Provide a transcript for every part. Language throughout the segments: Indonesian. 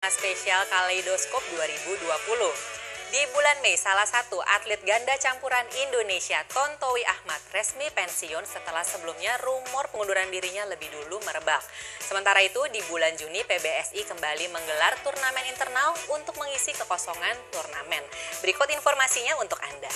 Spesial Kaleidoskop 2020. Di bulan Mei, salah satu atlet ganda campuran Indonesia, Tontowi Ahmad, resmi pensiun setelah sebelumnya rumor pengunduran dirinya lebih dulu merebak. Sementara itu, di bulan Juni PBSI kembali menggelar turnamen internal untuk mengisi kekosongan turnamen. Berikut informasinya untuk Anda.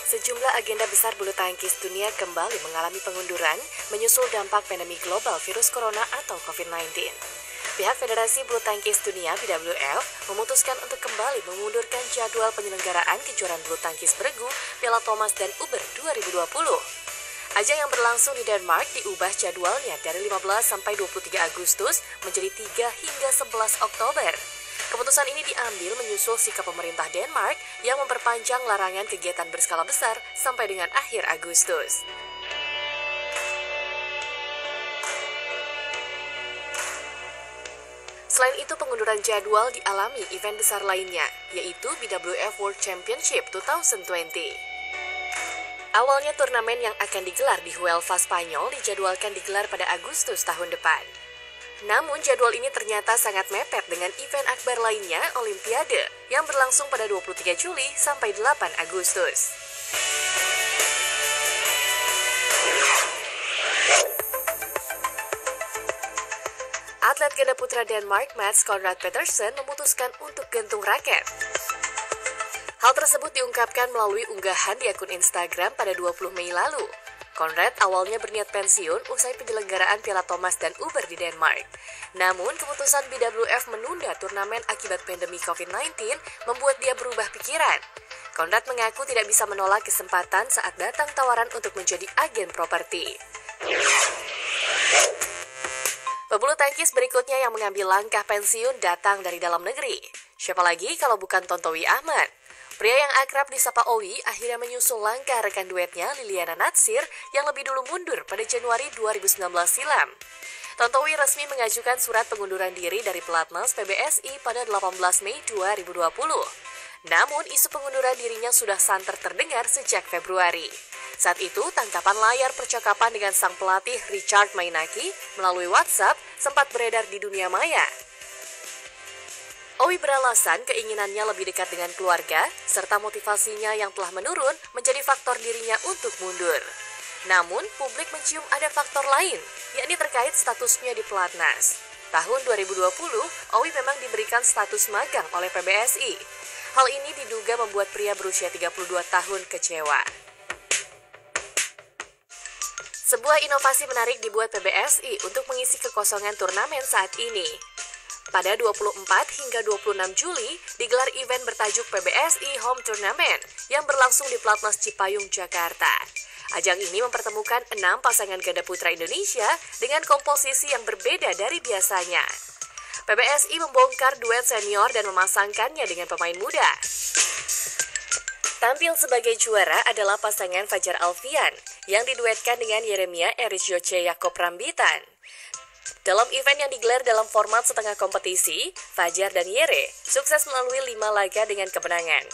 Sejumlah agenda besar bulu tangkis dunia kembali mengalami pengunduran menyusul dampak pandemi global virus corona atau COVID-19. Pihak Federasi Bulu Tangkis Dunia (BWF) memutuskan untuk kembali memundurkan jadwal penyelenggaraan kejuaraan bulu tangkis bergu Piala Thomas dan Uber 2020. Ajang yang berlangsung di Denmark diubah jadwalnya dari 15 sampai 23 Agustus menjadi 3 hingga 11 Oktober. Keputusan ini diambil menyusul sikap pemerintah Denmark yang memperpanjang larangan kegiatan berskala besar sampai dengan akhir Agustus. Selain itu, pengunduran jadwal dialami event besar lainnya, yaitu BWF World Championship 2020. Awalnya turnamen yang akan digelar di Huelva, Spanyol dijadwalkan digelar pada Agustus tahun depan. Namun jadwal ini ternyata sangat mepet dengan event akbar lainnya, Olimpiade, yang berlangsung pada 23 Juli sampai 8 Agustus. Atlet ganda putra Denmark Mats Conrad Petersen memutuskan untuk gantung raket. Hal tersebut diungkapkan melalui unggahan di akun Instagram pada 20 Mei lalu. Conrad awalnya berniat pensiun usai penyelenggaraan Piala Thomas dan Uber di Denmark. Namun, keputusan BWF menunda turnamen akibat pandemi COVID-19 membuat dia berubah pikiran. Conrad mengaku tidak bisa menolak kesempatan saat datang tawaran untuk menjadi agen properti. Pebulu tangkis berikutnya yang mengambil langkah pensiun datang dari dalam negeri. Siapa lagi kalau bukan Tontowi Ahmad? Pria yang akrab disapa Owi akhirnya menyusul langkah rekan duetnya Liliana Natsir yang lebih dulu mundur pada Januari 2019 silam. Tontowi resmi mengajukan surat pengunduran diri dari Pelatnas PBSI pada 18 Mei 2020. Namun isu pengunduran dirinya sudah santer terdengar sejak Februari. Saat itu, tangkapan layar percakapan dengan sang pelatih Richard Mainaki melalui WhatsApp sempat beredar di dunia maya. Owi beralasan keinginannya lebih dekat dengan keluarga, serta motivasinya yang telah menurun menjadi faktor dirinya untuk mundur. Namun, publik mencium ada faktor lain, yakni terkait statusnya di Pelatnas. Tahun 2020, Owi memang diberikan status magang oleh PBSI. Hal ini diduga membuat pria berusia 32 tahun kecewa. Sebuah inovasi menarik dibuat PBSI untuk mengisi kekosongan turnamen saat ini. Pada 24 hingga 26 Juli, digelar event bertajuk PBSI Home Tournament yang berlangsung di Pelatnas Cipayung, Jakarta. Ajang ini mempertemukan 6 pasangan ganda putra Indonesia dengan komposisi yang berbeda dari biasanya. PBSI membongkar duet senior dan memasangkannya dengan pemain muda. Tampil sebagai juara adalah pasangan Fajar Alfian yang diduetkan dengan Yeremia Erisjoce Yakob Rambitan. Dalam event yang digelar dalam format setengah kompetisi, Fajar dan Yere sukses melalui 5 laga dengan kemenangan.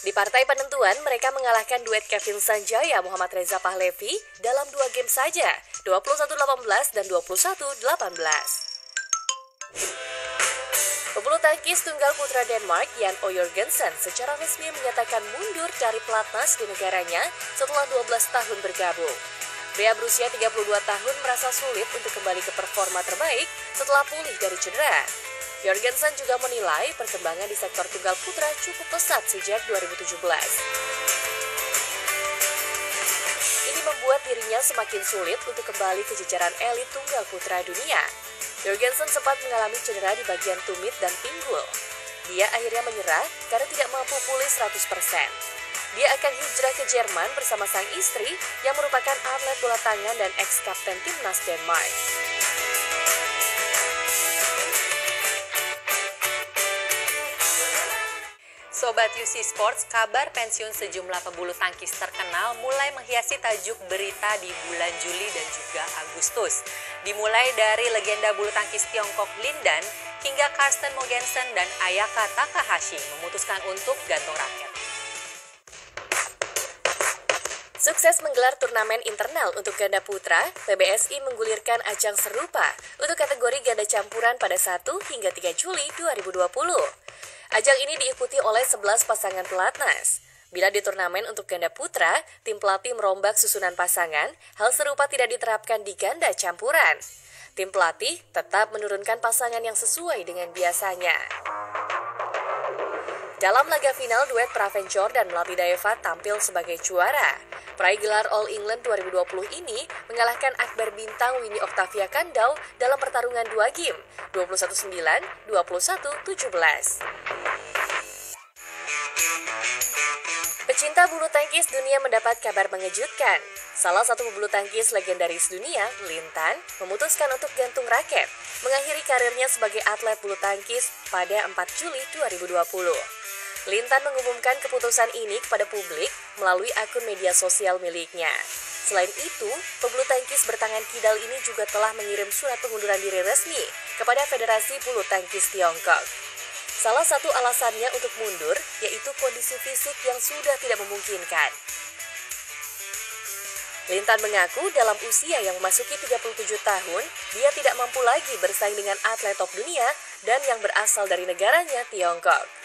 Di partai penentuan, mereka mengalahkan duet Kevin Sanjaya Muhammad Reza Pahlevi dalam 2 game saja, 21-18 dan 21-18. Pebulu tangkis tunggal putra Denmark Jan O. Jorgensen secara resmi menyatakan mundur dari Pelatnas di negaranya setelah 12 tahun bergabung. Pria berusia 32 tahun merasa sulit untuk kembali ke performa terbaik setelah pulih dari cedera. Jorgensen juga menilai perkembangan di sektor tunggal putra cukup pesat sejak 2017. Ini membuat dirinya semakin sulit untuk kembali ke jajaran elit tunggal putra dunia. Jorgensen sempat mengalami cedera di bagian tumit dan pinggul. Dia akhirnya menyerah karena tidak mampu pulih 100%. Dia akan hijrah ke Jerman bersama sang istri yang merupakan atlet bola tangan dan ex-kapten timnas Denmark. Sobat UC Sports, kabar pensiun sejumlah pebulu tangkis terkenal mulai menghiasi tajuk berita di bulan Juli dan juga Agustus. Dimulai dari legenda bulu tangkis Tiongkok Lin Dan hingga Carsten Mogensen dan Ayaka Takahashi memutuskan untuk gantung raket. Sukses menggelar turnamen internal untuk ganda putra, PBSI menggulirkan ajang serupa untuk kategori ganda campuran pada 1 hingga 3 Juli 2020. Ajang ini diikuti oleh 11 pasangan pelatnas. Bila di turnamen untuk ganda putra, tim pelatih merombak susunan pasangan, hal serupa tidak diterapkan di ganda campuran. Tim pelatih tetap menurunkan pasangan yang sesuai dengan biasanya. Dalam laga final, duet Pravenchor dan Melati Daeva tampil sebagai juara. Peraih gelar All England 2020 ini mengalahkan Akbar Bintang Winnie Octavia Kandau dalam pertarungan 2 game, 21-9, 21-17. Pecinta bulu tangkis dunia mendapat kabar mengejutkan. Salah satu pebulu tangkis legendaris dunia, Lin Tan, memutuskan untuk gantung raket, mengakhiri karirnya sebagai atlet bulu tangkis pada 4 Juli 2020. Lin Tan mengumumkan keputusan ini kepada publik melalui akun media sosial miliknya. Selain itu, pebulu tangkis bertangan kidal ini juga telah mengirim surat pengunduran diri resmi kepada Federasi Bulu Tangkis Tiongkok. Salah satu alasannya untuk mundur yaitu kondisi fisik yang sudah tidak memungkinkan. Lin Tan mengaku dalam usia yang memasuki 37 tahun, dia tidak mampu lagi bersaing dengan atlet top dunia dan yang berasal dari negaranya Tiongkok.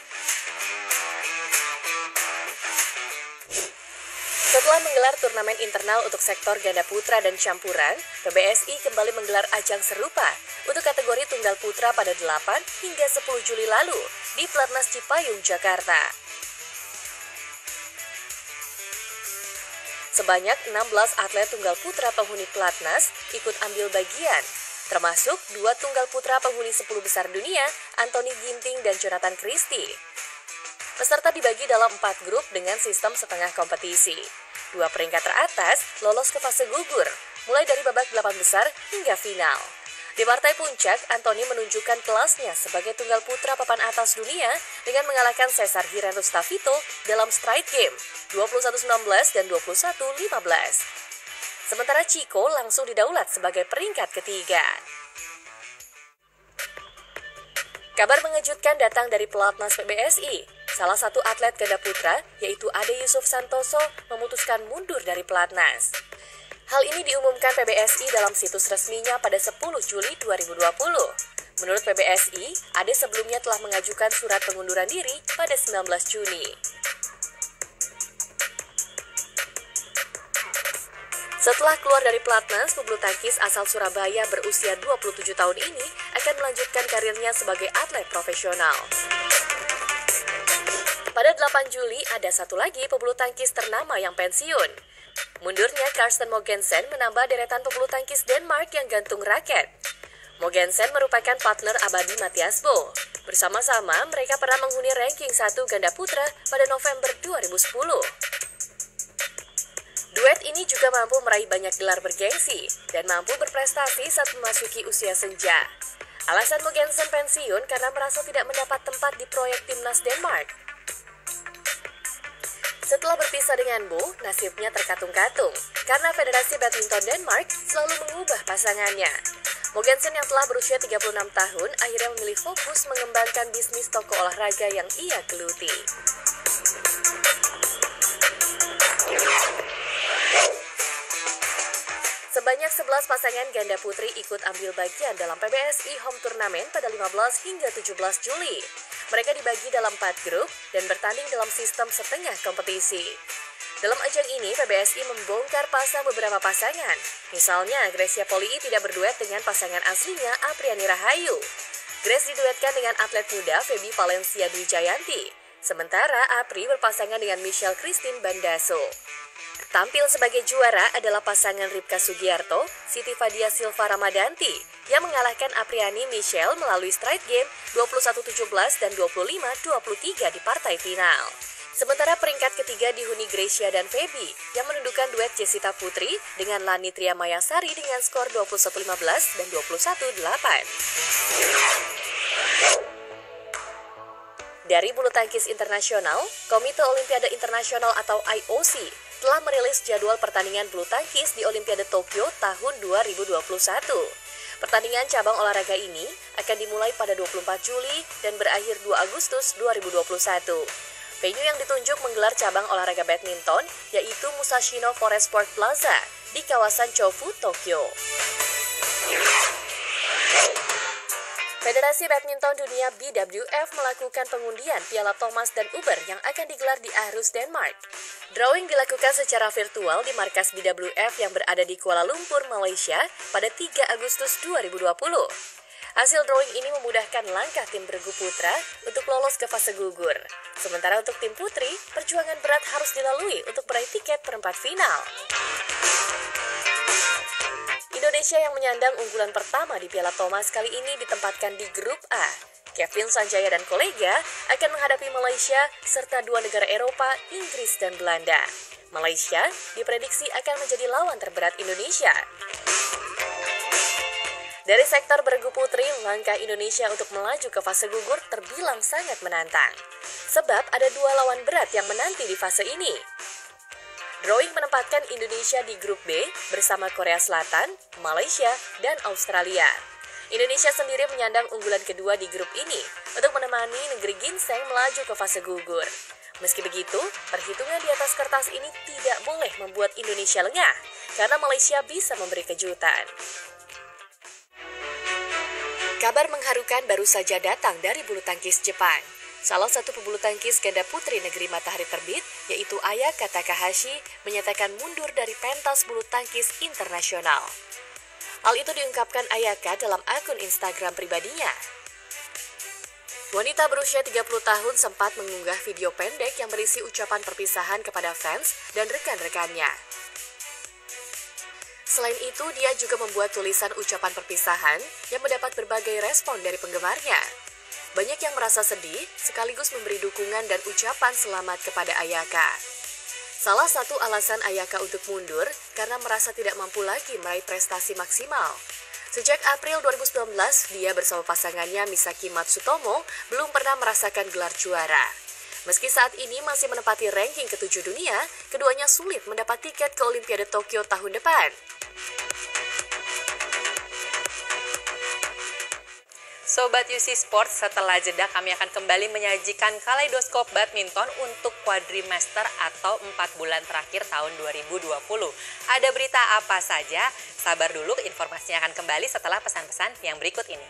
Setelah menggelar turnamen internal untuk sektor ganda putra dan campuran, PBSI kembali menggelar ajang serupa untuk kategori tunggal putra pada 8 hingga 10 Juli lalu di Platnas Cipayung, Jakarta. Sebanyak 16 atlet tunggal putra penghuni Platnas ikut ambil bagian, termasuk 2 tunggal putra penghuni 10 besar dunia, Anthony Ginting dan Jonathan Christie. Peserta dibagi dalam 4 grup dengan sistem setengah kompetisi. 2 peringkat teratas lolos ke fase gugur, mulai dari babak 8 besar hingga final. Di partai puncak, Anthony menunjukkan kelasnya sebagai tunggal putra papan atas dunia dengan mengalahkan Cesar Hiren Rustavito dalam straight game 21-19 dan 21-15. Sementara Chico langsung didaulat sebagai peringkat ketiga. Kabar mengejutkan datang dari pelatnas PBSI. Salah satu atlet ganda putra, yaitu Ade Yusuf Santoso, memutuskan mundur dari pelatnas. Hal ini diumumkan PBSI dalam situs resminya pada 10 Juli 2020. Menurut PBSI, Ade sebelumnya telah mengajukan surat pengunduran diri pada 19 Juni. Setelah keluar dari pelatnas, pebulu tangkis asal Surabaya berusia 27 tahun ini akan melanjutkan karirnya sebagai atlet profesional. Pada 8 Juli, ada satu lagi pebulu tangkis ternama yang pensiun. Mundurnya Karsten Mogensen menambah deretan pebulu tangkis Denmark yang gantung raket. Mogensen merupakan partner abadi Mathias Bo. Bersama-sama, mereka pernah menghuni ranking 1 ganda putra pada November 2010. Duet ini juga mampu meraih banyak gelar bergengsi dan mampu berprestasi saat memasuki usia senja. Alasan Mogensen pensiun karena merasa tidak mendapat tempat di proyek timnas Denmark. Setelah berpisah dengan Bo, nasibnya terkatung-katung karena Federasi Badminton Denmark selalu mengubah pasangannya. Mogensen yang telah berusia 36 tahun akhirnya memilih fokus mengembangkan bisnis toko olahraga yang ia geluti. Sebanyak 11 pasangan ganda putri ikut ambil bagian dalam PBSI Home Tournament pada 15 hingga 17 Juli. Mereka dibagi dalam 4 grup dan bertanding dalam sistem setengah kompetisi. Dalam ajang ini, PBSI membongkar pasang beberapa pasangan. Misalnya, Grecia Poli tidak berduet dengan pasangan aslinya Apriani Rahayu. Grace diduetkan dengan atlet muda Feby Valencia Dwi Jayanti. Sementara Apri berpasangan dengan Michelle Christine Bandaso. Tampil sebagai juara adalah pasangan Ripka Sugiarto, Siti Fadia Silva Ramadanti yang mengalahkan Apriani Michelle melalui straight game 21-17 dan 25-23 di partai final. Sementara peringkat ketiga dihuni Grecia dan Feby yang menundukkan duet Jessita Putri dengan Lani Triamayasari dengan skor 21-15 dan 21-8. Dari bulu tangkis internasional, Komite Olimpiade Internasional atau IOC telah merilis jadwal pertandingan bulu tangkis di Olimpiade Tokyo tahun 2021. Pertandingan cabang olahraga ini akan dimulai pada 24 Juli dan berakhir 2 Agustus 2021. Venue yang ditunjuk menggelar cabang olahraga badminton yaitu Musashino Forest Sport Plaza di kawasan Chofu, Tokyo. Federasi Badminton Dunia BWF melakukan pengundian Piala Thomas dan Uber yang akan digelar di Aarhus, Denmark. Drawing dilakukan secara virtual di markas BWF yang berada di Kuala Lumpur, Malaysia pada 3 Agustus 2020. Hasil drawing ini memudahkan langkah tim bergu putra untuk lolos ke fase gugur. Sementara untuk tim putri, perjuangan berat harus dilalui untuk meraih tiket perempat final. Indonesia yang menyandang unggulan pertama di Piala Thomas kali ini ditempatkan di grup A. Kevin Sanjaya dan kolega akan menghadapi Malaysia serta 2 negara Eropa, Inggris dan Belanda. Malaysia diprediksi akan menjadi lawan terberat Indonesia. Dari sektor bergu putri, langkah Indonesia untuk melaju ke fase gugur terbilang sangat menantang. Sebab ada 2 lawan berat yang menanti di fase ini. Drawing menempatkan Indonesia di grup B bersama Korea Selatan, Malaysia, dan Australia. Indonesia sendiri menyandang unggulan kedua di grup ini untuk menemani negeri ginseng melaju ke fase gugur. Meski begitu, perhitungan di atas kertas ini tidak boleh membuat Indonesia lengah, karena Malaysia bisa memberi kejutan. Kabar mengharukan baru saja datang dari bulu tangkis Jepang. Salah satu pebulu tangkis ganda putri negeri matahari terbit, yaitu Ayaka Takahashi, menyatakan mundur dari pentas bulu tangkis internasional. Hal itu diungkapkan Ayaka dalam akun Instagram pribadinya. Wanita berusia 30 tahun sempat mengunggah video pendek yang berisi ucapan perpisahan kepada fans dan rekan-rekannya. Selain itu, dia juga membuat tulisan ucapan perpisahan yang mendapat berbagai respon dari penggemarnya. Banyak yang merasa sedih, sekaligus memberi dukungan dan ucapan selamat kepada Ayaka. Salah satu alasan Ayaka untuk mundur karena merasa tidak mampu lagi meraih prestasi maksimal. Sejak April 2019, dia bersama pasangannya Misaki Matsutomo belum pernah merasakan gelar juara. Meski saat ini masih menempati ranking ke-7 dunia, keduanya sulit mendapat tiket ke Olimpiade Tokyo tahun depan. Sobat UC Sports, setelah jeda kami akan kembali menyajikan kaleidoskop badminton untuk Quadrimaster atau 4 bulan terakhir tahun 2020. Ada berita apa saja? Sabar dulu, informasinya akan kembali setelah pesan-pesan yang berikut ini.